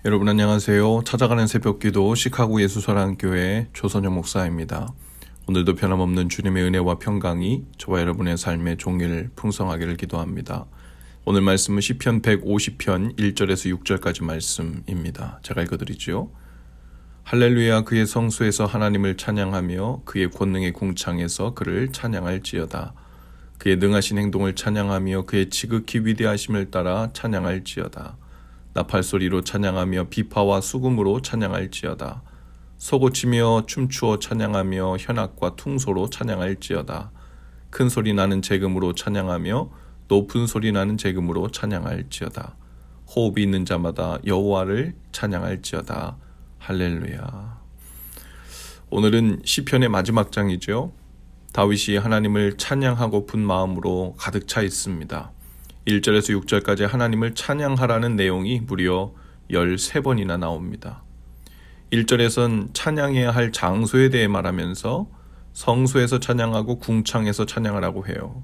여러분 안녕하세요. 찾아가는 새벽기도 시카고 예수사랑교회 조선영 목사입니다. 오늘도 변함없는 주님의 은혜와 평강이 저와 여러분의 삶의 종일 풍성하기를 기도합니다. 오늘 말씀은 시편 150편 1절에서 6절까지 말씀입니다. 제가 읽어드리죠. 할렐루야, 그의 성소에서 하나님을 찬양하며 그의 권능의 궁창에서 그를 찬양할지어다. 그의 능하신 행동을 찬양하며 그의 지극히 위대하심을 따라 찬양할지어다. 나팔소리로 찬양하며 비파와 수금으로 찬양할지어다. 소고치며 춤추어 찬양하며 현악과 퉁소로 찬양할지어다. 큰 소리 나는 재금으로 찬양하며 높은 소리 나는 재금으로 찬양할지어다. 호흡이 있는 자마다 여호와를 찬양할지어다. 할렐루야. 오늘은 시편의 마지막 장이죠. 다윗이 하나님을 찬양하고픈 마음으로 가득 차 있습니다. 1절에서 6절까지 하나님을 찬양하라는 내용이 무려 13번이나 나옵니다. 1절에선 찬양해야 할 장소에 대해 말하면서 성소에서 찬양하고 궁창에서 찬양하라고 해요.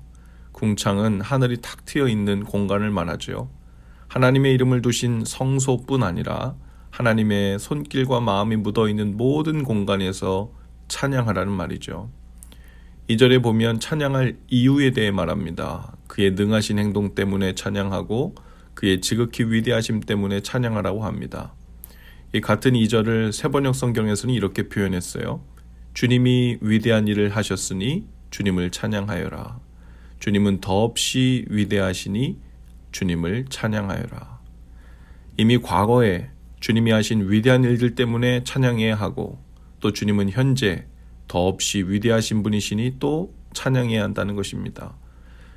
궁창은 하늘이 탁 트여 있는 공간을 말하죠. 하나님의 이름을 두신 성소뿐 아니라 하나님의 손길과 마음이 묻어있는 모든 공간에서 찬양하라는 말이죠. 2절에 보면 찬양할 이유에 대해 말합니다. 그의 능하신 행동 때문에 찬양하고 그의 지극히 위대하심 때문에 찬양하라고 합니다. 이 같은 2절을 세번역 성경에서는 이렇게 표현했어요. 주님이 위대한 일을 하셨으니 주님을 찬양하여라. 주님은 더없이 위대하시니 주님을 찬양하여라. 이미 과거에 주님이 하신 위대한 일들 때문에 찬양해야 하고 또 주님은 현재 더없이 위대하신 분이시니 또 찬양해야 한다는 것입니다.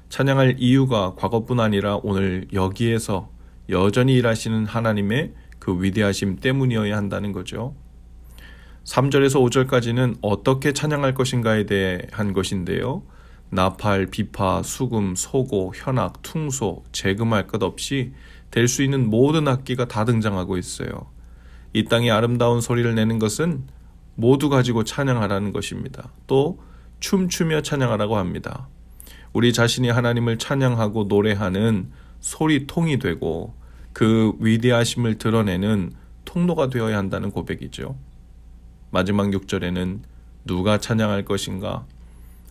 찬양할 이유가 과거뿐 아니라 오늘 여기에서 여전히 일하시는 하나님의 그 위대하심 때문이어야 한다는 거죠. 3절에서 5절까지는 어떻게 찬양할 것인가에 대한 것인데요. 나팔, 비파, 수금, 소고, 현악, 퉁소, 재금할 것 없이 될 수 있는 모든 악기가 다 등장하고 있어요. 이 땅에 아름다운 소리를 내는 것은 모두 가지고 찬양하라는 것입니다. 또 춤추며 찬양하라고 합니다. 우리 자신이 하나님을 찬양하고 노래하는 소리통이 되고 그 위대하심을 드러내는 통로가 되어야 한다는 고백이죠. 마지막 6절에는 누가 찬양할 것인가?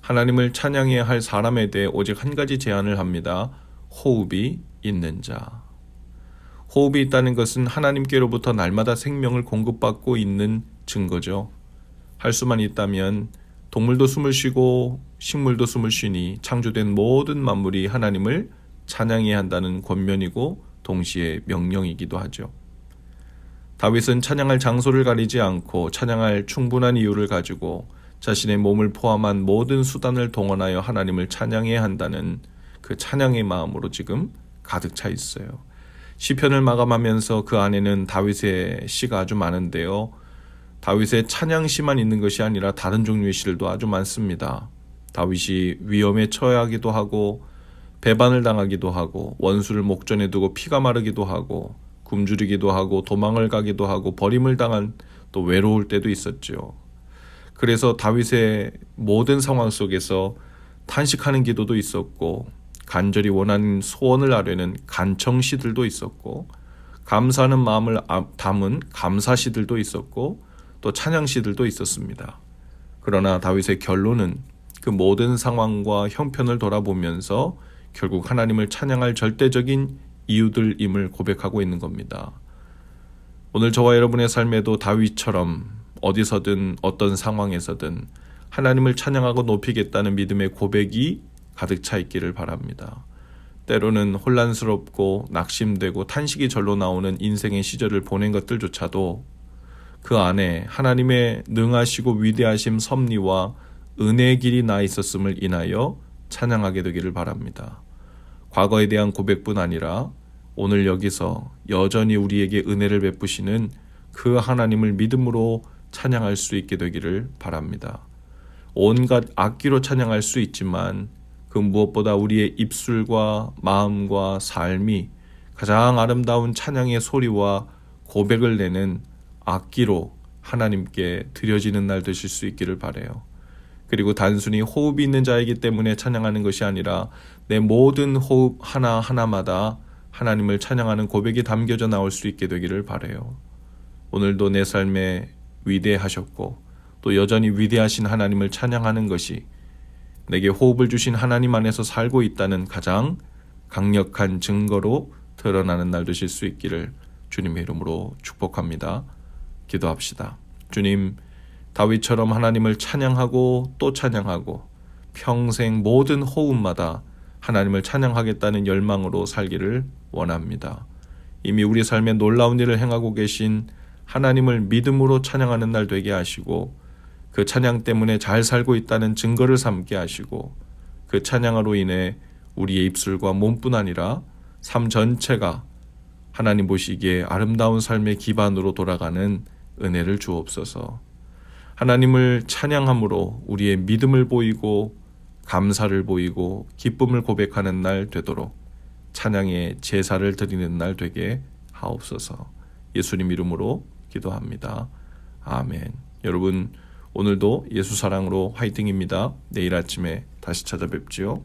하나님을 찬양해야 할 사람에 대해 오직 한 가지 제안을 합니다. 호흡이 있는 자. 호흡이 있다는 것은 하나님께로부터 날마다 생명을 공급받고 있는 증거죠. 할 수만 있다면 동물도 숨을 쉬고 식물도 숨을 쉬니 창조된 모든 만물이 하나님을 찬양해야 한다는 권면이고 동시에 명령이기도 하죠. 다윗은 찬양할 장소를 가리지 않고 찬양할 충분한 이유를 가지고 자신의 몸을 포함한 모든 수단을 동원하여 하나님을 찬양해야 한다는 그 찬양의 마음으로 지금 가득 차 있어요. 시편을 마감하면서 그 안에는 다윗의 시가 아주 많은데요. 다윗의 찬양시만 있는 것이 아니라 다른 종류의 시들도 아주 많습니다. 다윗이 위험에 처하기도 하고 배반을 당하기도 하고 원수를 목전에 두고 피가 마르기도 하고 굶주리기도 하고 도망을 가기도 하고 버림을 당한 또 외로울 때도 있었죠. 그래서 다윗의 모든 상황 속에서 탄식하는 기도도 있었고 간절히 원하는 소원을 아뢰는 간청시들도 있었고 감사하는 마음을 담은 감사시들도 있었고 또 찬양시들도 있었습니다. 그러나 다윗의 결론은 그 모든 상황과 형편을 돌아보면서 결국 하나님을 찬양할 절대적인 이유들임을 고백하고 있는 겁니다. 오늘 저와 여러분의 삶에도 다윗처럼 어디서든 어떤 상황에서든 하나님을 찬양하고 높이겠다는 믿음의 고백이 가득 차 있기를 바랍니다. 때로는 혼란스럽고 낙심되고 탄식이 절로 나오는 인생의 시절을 보낸 것들조차도 그 안에 하나님의 능하시고 위대하심 섭리와 은혜의 길이 나 있었음을 인하여 찬양하게 되기를 바랍니다. 과거에 대한 고백뿐 아니라 오늘 여기서 여전히 우리에게 은혜를 베푸시는 그 하나님을 믿음으로 찬양할 수 있게 되기를 바랍니다. 온갖 악기로 찬양할 수 있지만 그 무엇보다 우리의 입술과 마음과 삶이 가장 아름다운 찬양의 소리와 고백을 내는 악기로 하나님께 드려지는 날 되실 수 있기를 바라요. 그리고 단순히 호흡이 있는 자이기 때문에 찬양하는 것이 아니라 내 모든 호흡 하나하나마다 하나님을 찬양하는 고백이 담겨져 나올 수 있게 되기를 바라요. 오늘도 내 삶에 위대하셨고 또 여전히 위대하신 하나님을 찬양하는 것이 내게 호흡을 주신 하나님 안에서 살고 있다는 가장 강력한 증거로 드러나는 날 되실 수 있기를 주님의 이름으로 축복합니다. 기도합시다. 주님, 다윗처럼 하나님을 찬양하고 또 찬양하고 평생 모든 호흡마다 하나님을 찬양하겠다는 열망으로 살기를 원합니다. 이미 우리 삶에 놀라운 일을 행하고 계신 하나님을 믿음으로 찬양하는 날 되게 하시고 그 찬양 때문에 잘 살고 있다는 증거를 삼게 하시고 그 찬양으로 인해 우리의 입술과 몸뿐 아니라 삶 전체가 하나님 보시기에 아름다운 삶의 기반으로 돌아가는 은혜를 주옵소서. 하나님을 찬양함으로 우리의 믿음을 보이고 감사를 보이고 기쁨을 고백하는 날 되도록 찬양의 제사를 드리는 날 되게 하옵소서. 예수님 이름으로 기도합니다. 아멘. 여러분, 오늘도 예수 사랑으로 화이팅입니다. 내일 아침에 다시 찾아뵙지요.